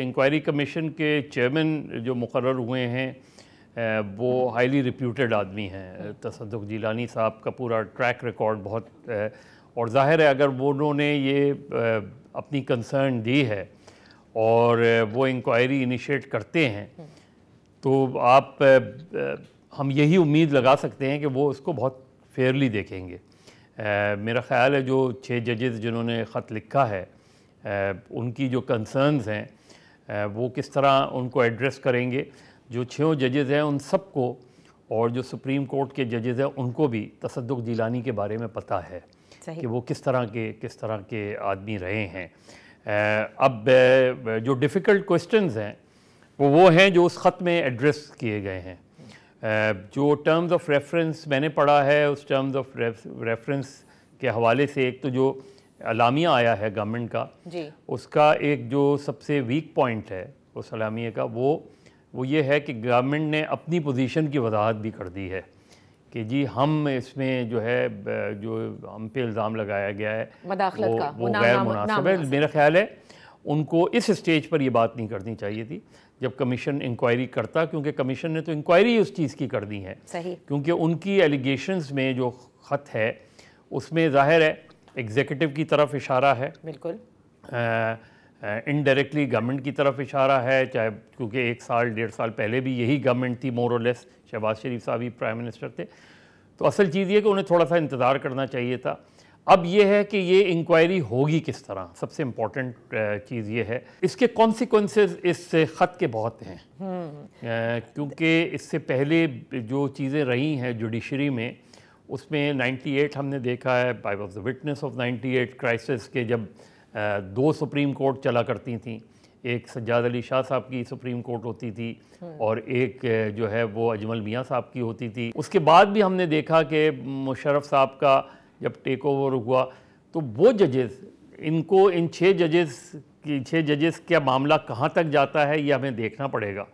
Inquiry commission के chairman जो मुकर्रर हुए हैं वो हाईली रिप्यूटेड आदमी हैं। तसद्दुक़ जिलानी साहब का पूरा ट्रैक रिकॉर्ड बहुत और ज़ाहिर है अगर वो उन्होंने ये अपनी कंसर्न दी है और वो इंक्वायरी इनिशिएट करते हैं तो हम यही उम्मीद लगा सकते हैं कि वो उसको बहुत फेयरली देखेंगे। मेरा ख़्याल है जो 6 जजेस जिन्होंने ख़त लिखा है उनकी जो कंसर्न्स हैं वो किस तरह उनको एड्रेस करेंगे। जो 6 जजेस हैं उन सबको और जो सुप्रीम कोर्ट के जजेस हैं उनको भी तसद्दुक़ जिलानी के बारे में पता है कि वो किस तरह के आदमी रहे हैं। अब जो डिफ़िकल्ट क्वेश्चंस हैं वो हैं जो उस ख़त में एड्रेस किए गए हैं। जो टर्म्स ऑफ रेफरेंस मैंने पढ़ा है उस टर्म्स ऑफ रेफरेंस के हवाले से एक तो जो अलामिया आया है गवर्नमेंट का उसका एक जो सबसे वीक पॉइंट है उस अलामिया का वो ये है कि गवर्नमेंट ने अपनी पोजीशन की वजाहत भी कर दी है कि जी हम इसमें जो है जो हम पे इल्ज़ाम लगाया गया है वो गैर मुनासिब है। मेरा ख्याल है उनको इस स्टेज पर ये बात नहीं करनी चाहिए थी जब कमीशन इंक्वायरी करता, क्योंकि कमीशन ने तो इंक्वायरी उस चीज़ की कर दी है क्योंकि उनकी एलिगेशंस में जो ख़त है उसमें ज़ाहिर है एग्जीक्यूटिव की तरफ इशारा है, बिल्कुल इनडायरेक्टली गवर्नमेंट की तरफ इशारा है, चाहे क्योंकि 1 साल 1.5 साल पहले भी यही गवर्नमेंट थी मोर और लेस, शहबाज शरीफ साहब ही प्राइम मिनिस्टर थे। तो असल चीज़ ये कि उन्हें थोड़ा सा इंतज़ार करना चाहिए था। अब ये है कि ये इंक्वायरी होगी किस तरह, सबसे इम्पॉर्टेंट चीज़ ये है। इसके कॉन्सिक्वेंसेस इस ख़त के बहुत हैं क्योंकि इससे पहले जो चीज़ें रही हैं जुडिशरी में उसमें 98 हमने देखा है, I was the witness of 98 crisis के जब 2 सुप्रीम कोर्ट चला करती थी, एक सज्जाद अली शाह साहब की सुप्रीम कोर्ट होती थी और एक जो है वो अजमल मियाँ साहब की होती थी। उसके बाद भी हमने देखा कि मुशर्रफ साहब का जब टेक ओवर हुआ तो वो जजेस इन 6 जजेस का मामला कहाँ तक जाता है ये हमें देखना पड़ेगा।